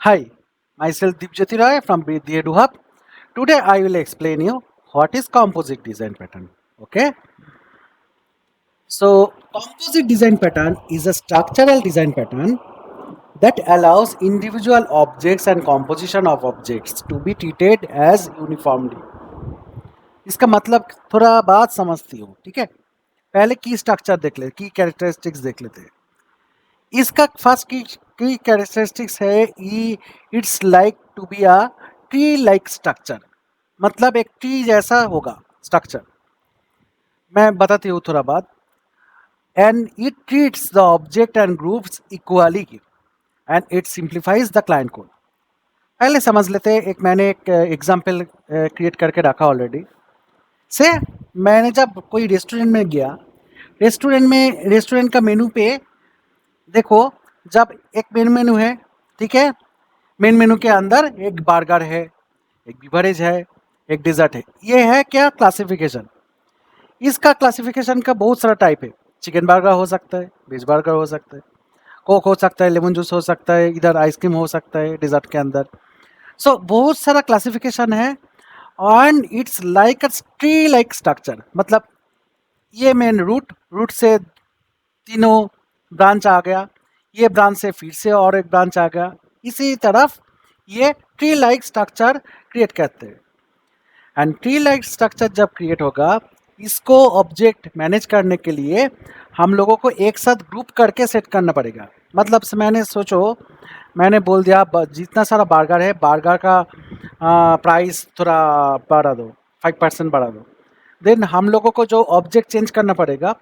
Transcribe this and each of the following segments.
Hi, myself Dipjyoti Roy from BDEdu Hub. Today I will explain you what is composite design pattern. Okay, so composite design pattern is a structural design pattern that allows individual objects and composition of objects to be treated as uniformly. इसका मतलब थोड़ा बात समझती हो, ठीक है। पहले की स्ट्रक्चर देख ले, की कैरेक्टरिस्टिक्स देख लेते हैं। इसका फर्स्ट की कैरेक्टरिस्टिक्स है it's like to be a tree like structure, मतलब एक ट्री जैसा होगा स्ट्रक्चर। मैं बताती हूँ थोड़ा बात। And it treats the object and groups equally and it simplifies the client code. पहले समझ लेते हैं। मैंने एक एग्जाम्पल क्रिएट करके रखा ऑलरेडी से। मैंने जब कोई रेस्टोरेंट में गया, रेस्टोरेंट का मेनू पे देखो, जब एक मेन मेनू है, ठीक है। मेन मेनू के अंदर एक बर्गर है, एक बिवरेज है, एक डिजर्ट है। ये है क्या क्लासिफिकेशन। इसका क्लासिफिकेशन का बहुत सारा टाइप है। चिकन बर्गर हो सकता है, वेज बर्गर हो सकता है, कोक हो सकता है, लेमन जूस हो सकता है, इधर आइसक्रीम हो सकता है डिजर्ट के अंदर। सो बहुत सारा क्लासिफिकेशन है। And it's like a tree like structure, मतलब ये मेन रूट से तीनों ब्रांच आ गया, ये ब्रांच से फिर से और एक ब्रांच आ गया, इसी तरफ ये ट्री लाइक स्ट्रक्चर क्रिएट करते हैं। एंड ट्री लाइक स्ट्रक्चर जब क्रिएट होगा, इसको ऑब्जेक्ट मैनेज करने के लिए हम लोगों को एक साथ ग्रुप करके सेट करना पड़ेगा। मतलब से मैंने सोचो, मैंने बोल दिया जितना सारा बर्गर है, बर्गर का प्राइस थोड़ा बढ़ा दो, 5% बढ़ा दो। देन हम लोगों को जो ऑब्जेक्ट चेंज करना पड़ेगा,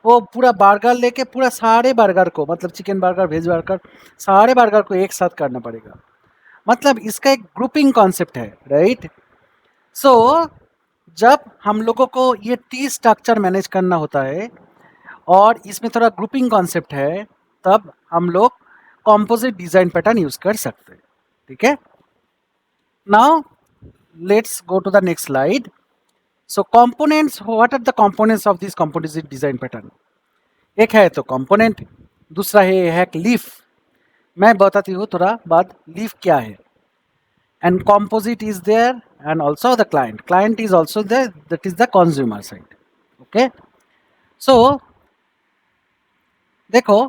वो पूरा बर्गर लेके पूरा सारे बर्गर को, मतलब चिकन बर्गर, वेज बर्गर, सारे बर्गर को एक साथ करना पड़ेगा। मतलब इसका एक ग्रुपिंग कॉन्सेप्ट है, राइट। सो जब हम लोगों को ये टी स्ट्रक्चर मैनेज करना होता है और इसमें थोड़ा ग्रुपिंग कॉन्सेप्ट है, तब हम लोग कॉम्पोजिट डिजाइन पैटर्न यूज कर सकते हैं, ठीक है। Now let's go to the next slide. So components, what are the components of this composite design pattern. एक है तो कंपोनेंट, दूसरा है एक लीफ। मैं बताती हूँ थोड़ा बाद लीफ क्या है। And composite is there, and also the client is also there, that is the consumer side. Okay, so देखो,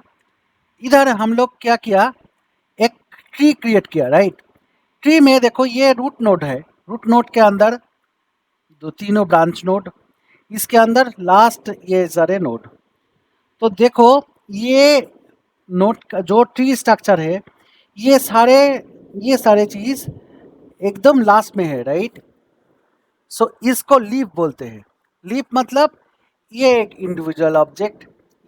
इधर हम लोग क्या किया, एक ट्री क्रिएट किया, राइट। ट्री में देखो ये रूट नोड है, रूट नोड के अंदर दो तीनों ब्रांच नोड, इसके अंदर लास्ट ये सारे नोड। तो देखो ये नोड का जो ट्री स्ट्रक्चर है, ये सारे चीज एकदम लास्ट में है, राइट। सो इसको लीफ बोलते हैं। लीफ मतलब ये एक इंडिविजुअल ऑब्जेक्ट,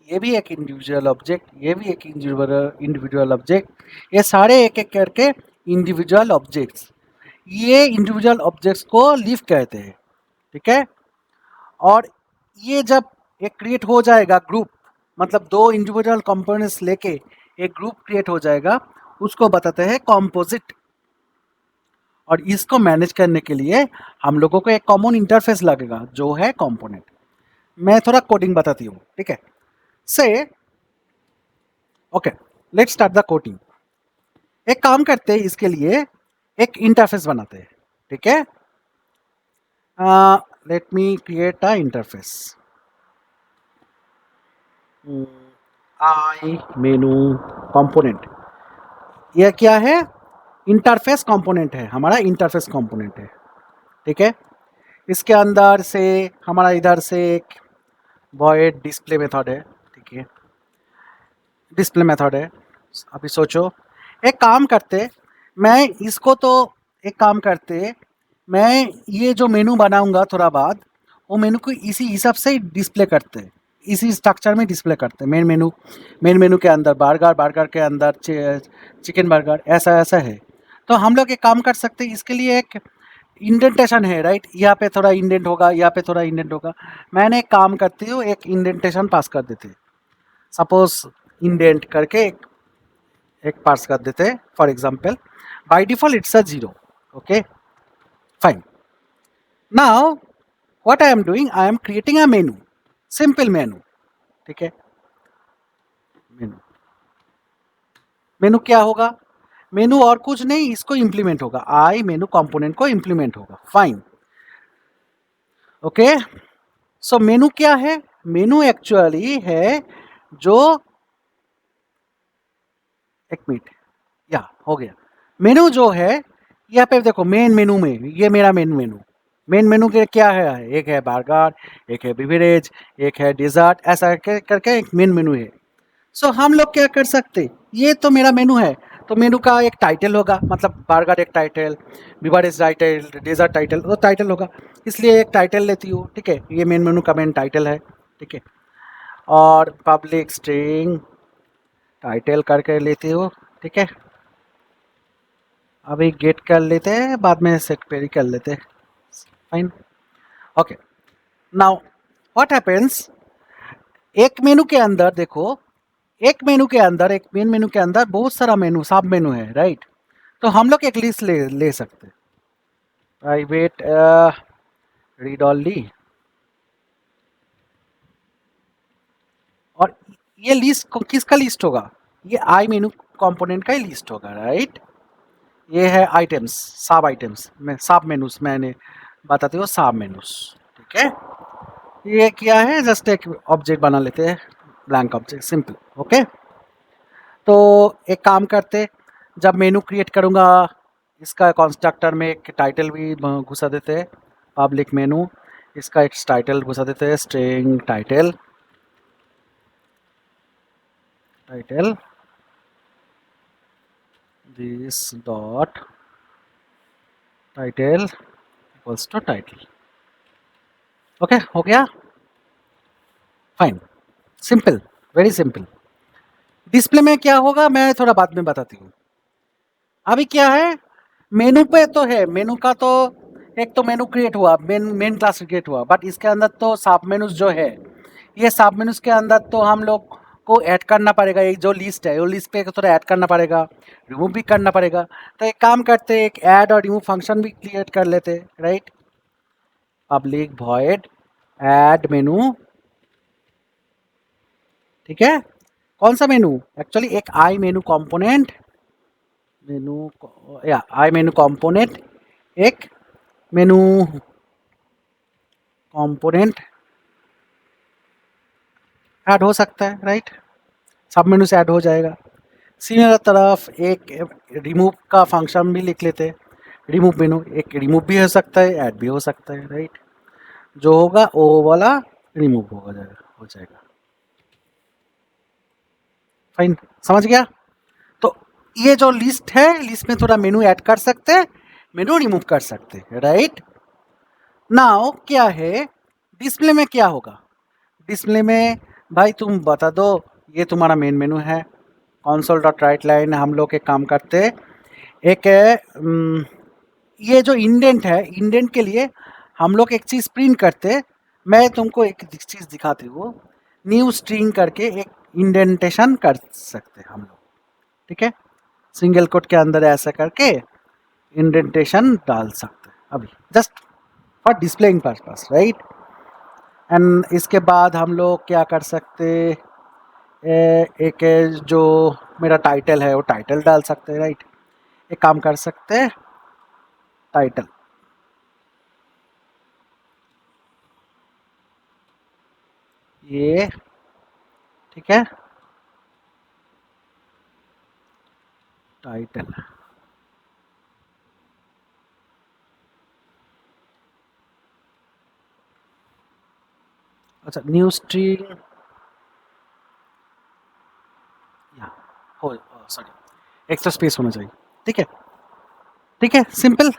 ये भी एक इंडिविजुअल ऑब्जेक्ट, ये भी एक इंडिविजुअल ऑब्जेक्ट, ये सारे एक एक करके इंडिविजुअल ऑब्जेक्ट्स, ये इंडिविजुअल ऑब्जेक्ट्स को लीफ कहते हैं, ठीक है। और ये जब एक क्रिएट हो जाएगा ग्रुप, मतलब दो इंडिविजुअल कंपोनेंट्स लेके एक ग्रुप क्रिएट हो जाएगा, उसको बताते हैं कॉम्पोजिट। और इसको मैनेज करने के लिए हम लोगों को एक कॉमन इंटरफेस लगेगा जो है कंपोनेंट। मैं थोड़ा कोडिंग बताती हूँ, ठीक है। से okay, let's start the coding. एक काम करते हैं, इसके लिए एक इंटरफेस बनाते हैं, ठीक है। Let me create a interface. I menu component, यह क्या है, इंटरफेस कंपोनेंट है, हमारा इंटरफेस कंपोनेंट है, ठीक है। इसके अंदर से हमारा इधर से एक वॉइड डिस्प्ले मेथड है, ठीक है, डिस्प्ले मेथड है। अभी सोचो, एक काम करते, मैं इसको तो एक काम करते, मैं ये जो मेनू बनाऊंगा थोड़ा बाद, वो मेनू को इसी हिसाब से डिस्प्ले करते, इसी स्ट्रक्चर में डिस्प्ले करते। मेन मेनू के अंदर बर्गर, बर्गर के अंदर चिकन बर्गर, ऐसा ऐसा है। तो हम लोग एक काम कर सकते हैं, इसके लिए एक इंडेंटेशन है, राइट। यहाँ पे थोड़ा इंडेंट होगा, यहाँ पे थोड़ा इंडेंट होगा। मैंने एक काम करती हूँ, एक इंडेंटेशन पास कर देते, सपोज इंडेंट करके एक पास कर देते हैं। For example by default it's a 0। Okay, fine. Now what I am doing, I am creating a menu, simple मेनू, ठीक है। मेनू, मेनू क्या होगा, मेनू और कुछ नहीं, इसको इम्प्लीमेंट होगा, आई मेनू कंपोनेंट को इम्प्लीमेंट होगा। Fine, okay. सो मेनू क्या है? मेनू एक्चुअली है जो, एक मिनट, या हो गया। मेनू जो है, यहाँ पे देखो मेन मेनू में, ये मेरा मेन मेनू, मेन मेनू के क्या है, एक है बर्गर, एक है बिवरेज, एक है डिजर्ट, ऐसा करके एक मेन मेनू है। सो हम लोग क्या कर सकते, ये तो मेरा मेनू है, तो मेनू का एक टाइटल होगा, मतलब बर्गर एक title, beverage title, dessert title, तो टाइटल होगा, इसलिए एक टाइटल लेती हूँ, ठीक है। ये मेन मेनू का मेन टाइटल है, ठीक है। और पब्लिक स्ट्रिंग टाइटल करके लेती हूँ, ठीक है। अभी गेट कर लेते हैं, बाद में सेट क्वेरी कर लेते हैं। Fine, okay. Now what happens, एक मेनू के अंदर देखो, एक मेनू के अंदर, एक मेन मेनू के अंदर बहुत सारा मेनू, सब मेनू है, राइट। तो हम लोग एक लिस्ट ले सकते हैं, प्राइवेट रीड ऑनली, और ये लिस्ट किसका लिस्ट होगा, ये आई मेनू कंपोनेंट का ही लिस्ट होगा, राइट। ये है आइटम्स, सब आइटम्स में सब मेनूज, मैंने बताती हूँ सब मेनूज, ठीक है। ये क्या है, जस्ट एक ऑब्जेक्ट बना लेते हैं, ब्लैंक ऑब्जेक्ट, सिंपल, ओके। तो एक काम करते, जब मेनू क्रिएट करूँगा, इसका कंस्ट्रक्टर में एक टाइटल भी घुसा देते हैं, पब्लिक मेनू, इसका एक टाइटल घुसा देते हैं, string title, title this dot title equals to title, okay, हो गया। Fine, simple, very simple. Display में क्या होगा मैं थोड़ा बाद में बताती हूँ। अभी क्या है, मेनू पे तो है, मेनू का तो एक तो मेनू क्रिएट हुआ, मेन मेन क्लास क्रिएट हुआ, बट इसके अंदर तो सब मेनूज जो है, ये सब मेनूज के अंदर तो हम लोग को ऐड करना पड़ेगा, ये जो लिस्ट है, वो लिस्ट पे थोड़ा ऐड करना पड़ेगा, रिमूव भी करना पड़ेगा। तो एक काम करते, एक ऐड और रिमूव फंक्शन भी क्रिएट कर लेते, राइट। पब्लिक वॉइड ऐड मेनू, ठीक है। कौन सा मेनू, एक्चुअली एक आई मेनू कंपोनेंट, मेनू या आई मेनू कंपोनेंट, एक मेनू कंपोनेंट ऐड हो सकता है, राइट। सब मेनू से ऐड हो जाएगा। सीनियर तरफ एक रिमूव का फंक्शन भी लिख लेते हैं, रिमूव मेनू, एक रिमूव भी हो सकता है, ऐड भी हो सकता है, राइट। जो होगा वो वाला रिमूव हो जाएगा। फाइन, समझ गया। तो ये जो लिस्ट है, लिस्ट में थोड़ा मेनू ऐड कर सकते हैं, मेनू रिमूव कर सकते हैं, राइट। नाउ क्या है, डिस्प्ले में क्या होगा, डिस्प्ले में भाई तुम बता दो, ये तुम्हारा मेन मेनू है, कॉन्सोल डॉट राइट लाइन, हम लोग एक काम करते, एक है ये जो इंडेंट है, इंडेंट के लिए हम लोग एक चीज़ प्रिंट करते, मैं तुमको एक चीज़ दिखाती हूँ, न्यू स्ट्रिंग करके एक इंडेंटेशन कर सकते हम लोग, ठीक है। सिंगल कोट के अंदर ऐसा करके इंडेंटेशन डाल सकते अभी, just for displaying purpose, right. And इसके बाद हम लोग क्या कर सकते, एक जो मेरा टाइटल है वो टाइटल डाल सकते हैं, राइट। एक काम कर सकते हैं, टाइटल, ये ठीक है, टाइटल, अच्छा न्यू स्ट्रिंग, या हो, सॉरी, एक्स्ट्रा स्पेस होना चाहिए, ठीक है, ठीक है, सिंपल।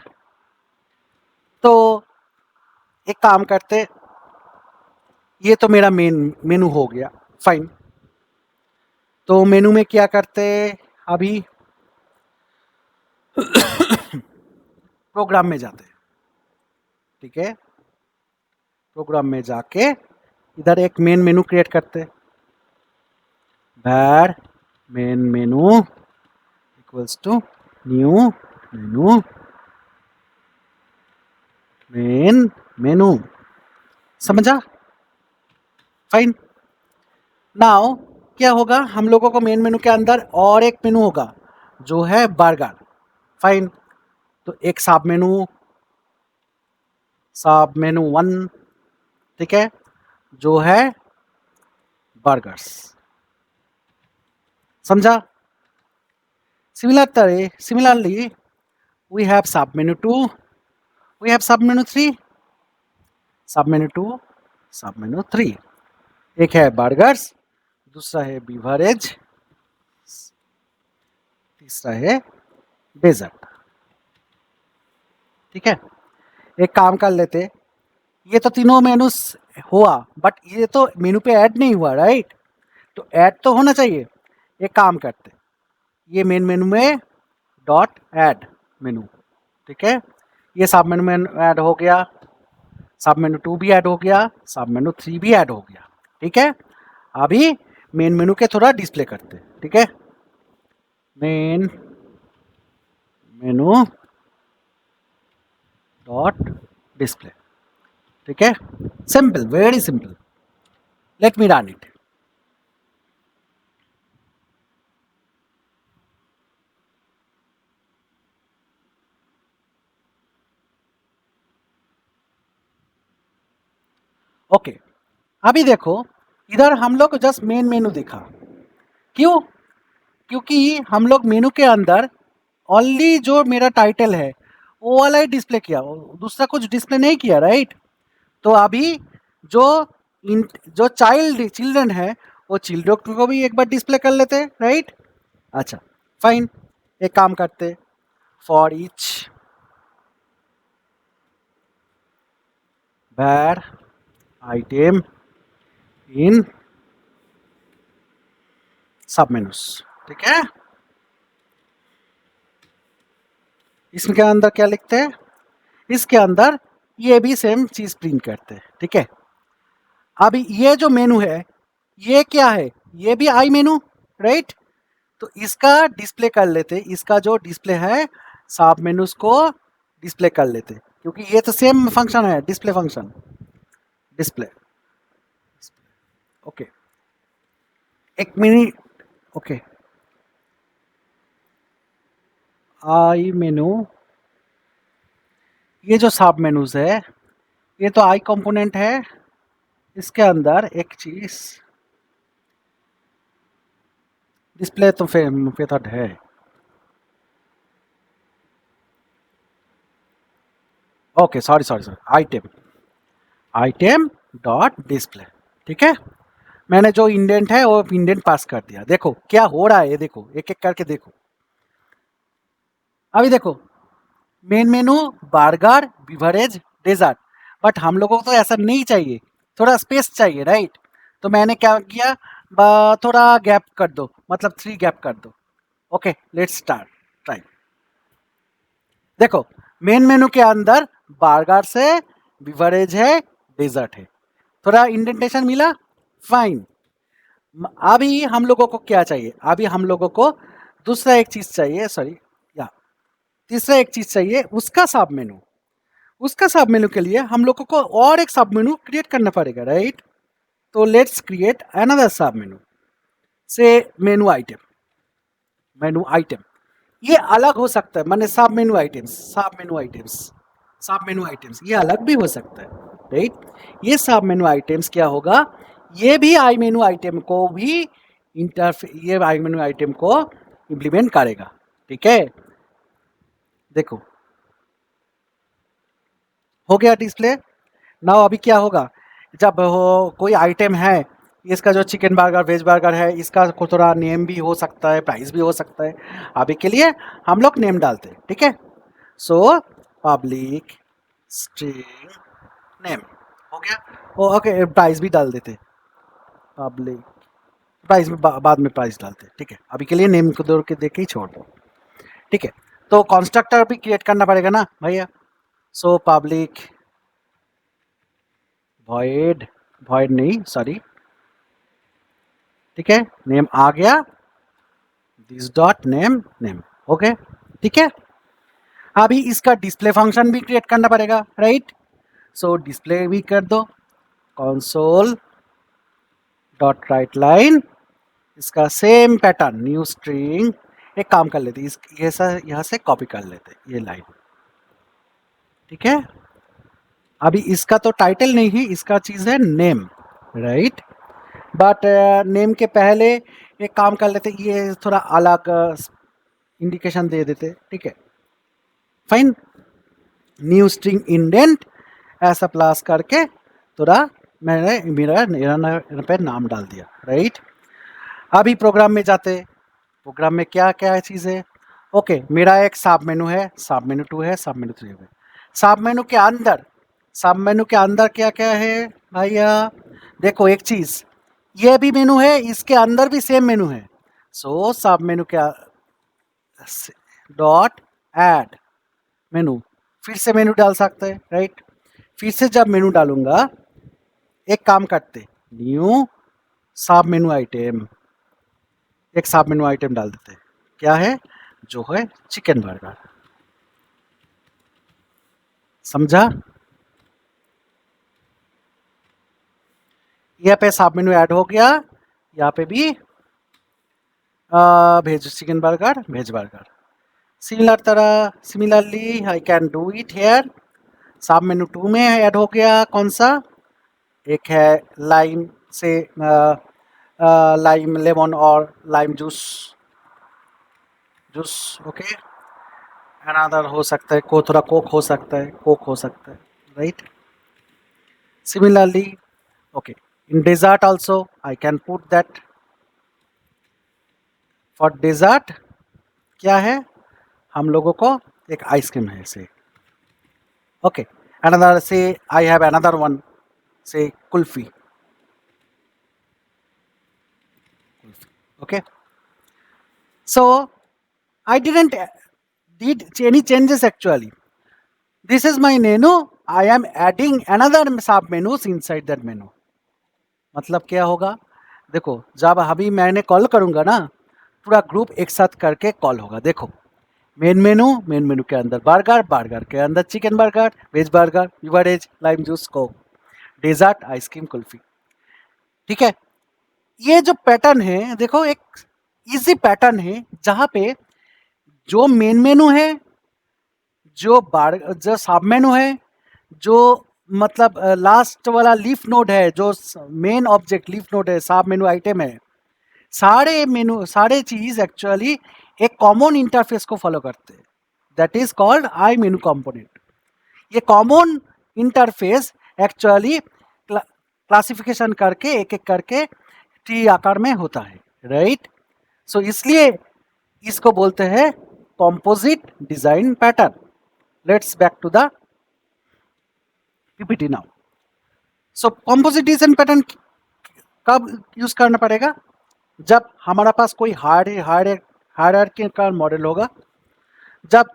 तो एक काम करते, ये तो मेरा मेनू हो गया, फाइन। तो मेनू में क्या करते, अभी प्रोग्राम में जाते, ठीक है। प्रोग्राम में जाके इधर एक मेन मेनू क्रिएट करते, var main menu equals to new menu, main menu, समझा, फाइन। नाउ क्या होगा, हम लोगों को मेन मेनू के अंदर और एक मेनू होगा, जो है बर्गर, फाइन। तो एक सब मेनू 1, ठीक है, जो है बर्गर्स, समझा? Similarly we have sub menu 2, we have sub menu 3, सब मेनू 2, सब मेनू 3। एक है बर्गर्स, दूसरा है बिवरेज, तीसरा है डेजर्ट, ठीक है। एक काम कर लेते, ये तो तीनों मेनूस हुआ, बट ये तो मेनू पे ऐड नहीं हुआ, राइट? तो ऐड तो होना चाहिए। एक काम करते, ये मेन मेनू में डॉट ऐड मेनू, ठीक है। ये सब मेनू में ऐड हो गया, सब मेनू 2 भी ऐड हो गया, सब मेनू 3 भी ऐड हो गया, ठीक है। अभी मेन मेनू के थोड़ा डिस्प्ले करते, ठीक है। मेन मेनू डॉट डिस्प्ले, ठीक है। Simple, very simple. Let me run it. Okay, अभी देखो, इधर हम लोग जस्ट मेन मेनू देखा, क्यों? क्योंकि हम लोग मेनू के अंदर ओनली जो मेरा टाइटल है वो वाला ही डिस्प्ले किया, दूसरा कुछ डिस्प्ले नहीं किया, राइट? तो अभी जो जो चिल्ड्रन है वो चिल्ड्रन को भी एक बार डिस्प्ले कर लेते, राइट? अच्छा, फाइन। एक काम करते, फॉर ईच var item इन सब मेनूस, ठीक है। इसके अंदर क्या लिखते हैं? इसके अंदर ये भी सेम चीज प्रिंट करते हैं, ठीक है। अभी ये जो मेनू है ये क्या है? ये भी आई मेनू, राइट? तो इसका डिस्प्ले कर लेते, इसका जो डिस्प्ले है सब मेनूज को डिस्प्ले कर लेते, क्योंकि ये तो सेम फंक्शन है, डिस्प्ले फंक्शन, डिस्प्ले। ओके, एक मिनट। ओके, आई मेनू, ये जो सब मेनूज है ये तो आई कंपोनेंट है, इसके अंदर एक चीज डिस्प्ले तो मेथड है। Okay, sorry sorry sorry, item, item dot display, ठीक है। मैंने जो इंडेंट है वो इंडेंट पास कर दिया। देखो क्या हो रहा है, ये देखो, एक एक करके देखो। अभी देखो, main menu burger, beverage, dessert, but हम लोगों को तो ऐसा नहीं चाहिए, थोड़ा स्पेस चाहिए, राइट? तो मैंने क्या किया, थोड़ा गैप कर दो, मतलब 3 गैप कर दो। Okay, let's start, try. देखो, मेन मेनू के अंदर बर्गर से बिवरेज है, डेजर्ट है, थोड़ा इंडेंटेशन मिला, फाइन। अभी हम लोगों को क्या चाहिए? अभी हम लोगों को दूसरा एक चीज चाहिए, सॉरी, या तीसरा एक चीज चाहिए, उसका सब मेनू। उसका सब मेनू के लिए हम लोगों को और एक सब मेनू क्रिएट करना पड़ेगा, राइट? तो लेट्स क्रिएट अनदर सब मेनू, से मेनू आइटम, मेनू आइटम। ये अलग हो सकता है, माने सब मेनू आइटम्स, सब मेनू आइटम्स, सब मेनू आइटम्स, ये अलग भी हो सकता है, राइट? ये सब मेनू आइटम्स क्या होगा, ये भी आई मेनू आइटम को भी ये आई मेनू आइटम को इम्प्लीमेंट करेगा, ठीक है। देखो, हो गया डिस्प्ले। नाउ अभी क्या होगा, जब कोई आइटम है, इसका जो चिकन बर्गर, वेज बर्गर है, इसका थोड़ा नेम भी हो सकता है, प्राइस भी हो सकता है। अभी के लिए हम लोग नेम डालते हैं, ठीक है। सो पब्लिक स्ट्रिंग नेम हो गया। ओके, प्राइस भी डाल देते, पब्लिक प्राइस में बाद में प्राइस डालते, ठीक है। अभी के लिए नेम को दौड़ के देख के ही छोड़ दो, ठीक है। तो कॉन्स्ट्रक्टर भी क्रिएट करना पड़ेगा ना भैया। सो पब्लिक वॉइड, वॉइड नहीं, सॉरी, ठीक है, नेम आ गया, this dot name, name, okay, ठीक है। अभी इसका डिस्प्ले फंक्शन भी क्रिएट करना पड़ेगा, राइट? सो डिस्प्ले भी कर दो, कंसोल डॉट राइट लाइन, इसका सेम पैटर्न, न्यू स्ट्रिंग एक काम कर लेते, इस यहाँ से कॉपी कर लेते ये लाइन, ठीक है। अभी इसका तो टाइटल नहीं है, इसका चीज है नेम, राइट। बट नेम के पहले एक काम कर लेते, ये थोड़ा अलग इंडिकेशन दे देते, ठीक है। फाइन, न्यू स्ट्रिंग इंडेंट ऐसा प्लस करके थोड़ा मैंने मेरा पे नाम डाल दिया, राइट। अभी प्रोग्राम में जाते, प्रोग्राम में क्या क्या चीज़ है। ओके, मेरा एक सब मेनू है, सब मेनू 2 है, सब मेनू 3 है। सब मेनू के अंदर क्या क्या है भैया, देखो एक चीज़, ये भी मेनू है, इसके अंदर भी सेम मेनू है। सो सब मेनू क्या डॉट ऐड मेनू, फिर से मेनू डाल सकते हैं, राइट। फिर से जब मेनू डालूंगा, एक काम करते, न्यू सब मेनू आइटम, एक सब मेनू आइटम डाल देते, क्या है, जो है चिकन बर्गर। समझा? यहाँ पे सब मेनू ऐड हो गया, यहाँ पे भी भेज चिकन बर्गर, भेज burger. Similarly I can do it here. सब मेनू 2 में ऐड हो गया, कौन सा, एक है लाइम से लाइम लेमन और लाइम जूस, ओके। अनदर हो सकता है को थोड़ा कोक हो सकता है, right. Similarly okay, in dessert also I can put that, for dessert क्या है, हम लोगों को एक आइसक्रीम है से, ओके। अनदर से आई हैव अनदर वन से kulfi, okay. So I didn't did any changes actually. This is my menu, I am adding another sub menus inside that menu. मतलब क्या होगा, देखो जब अभी मैंने कॉल करूंगा ना, पूरा ग्रुप एक साथ करके कॉल होगा। देखो मेन मेनू के अंदर बर्गर, बर्गर के अंदर chicken burger, veg burger, beverage, lime juice, coke, dessert, ice cream, kulfi, ठीक है। ये जो पैटर्न है, देखो एक इजी पैटर्न है, जहां पे जो मेन मेनू है, जो सब मेनू है, जो मतलब लास्ट वाला लीफ नोड है, जो मेन ऑब्जेक्ट लीफ नोड है, सब मेनू आइटम है, सारे चीज एक्चुअली एक कॉमन इंटरफेस को फॉलो करते हैं, that is called I menu component. ये कॉमन इंटरफेस एक्चुअली क्लासिफिकेशन करके एक एक करके ट्री आकार में होता है, राइट। सो इसलिए इसको बोलते हैं composite design pattern. Let's back to the PPT now. So composite design pattern कब यूज करना पड़ेगा, जब हमारा पास कोई हायरार्किकल मॉडल होगा, जब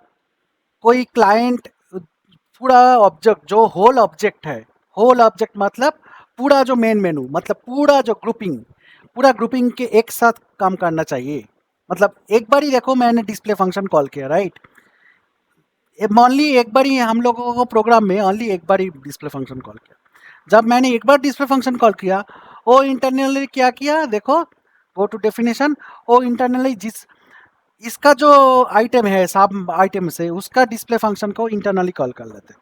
कोई क्लाइंट पूरा ऑब्जेक्ट जो होल ऑब्जेक्ट मतलब पूरा जो मेन मेनू, मतलब पूरा ग्रुपिंग के एक साथ काम करना चाहिए। मतलब एक बार ही देखो मैंने डिस्प्ले फंक्शन कॉल किया, राइट। ओनली एक बार ही हम लोगों को प्रोग्राम में ओनली एक बार ही डिस्प्ले फंक्शन कॉल किया। जब मैंने एक बार डिस्प्ले फंक्शन कॉल किया, वो इंटरनली क्या किया, देखो गो टू डेफिनेशन, वो इंटरनली इसका जो आइटम है सब आइटम से उसका डिस्प्ले फंक्शन को इंटरनली कॉल कर लेते।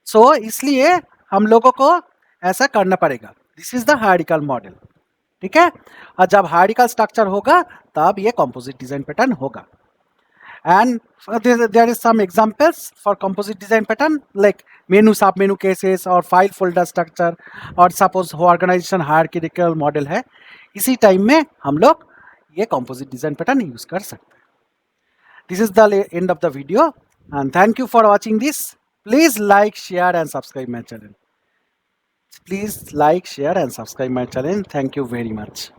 सो इसलिए हम लोगों को ऐसा करना पड़ेगा। This is the hierarchical model, ठीक है। और जब हायरार्किकल स्ट्रक्चर होगा तब ये कंपोजिट डिजाइन पैटर्न होगा। And there is some examples for composite design pattern like menu, submenu cases और file folder structure, और suppose organization hierarchical model है, इसी टाइम में हम लोग ये composite design pattern यूज कर सकते हैं। This is the end of the video and thank you for watching this. Please like, share and subscribe my channel. Please like, share and subscribe my channel. Thank you very much.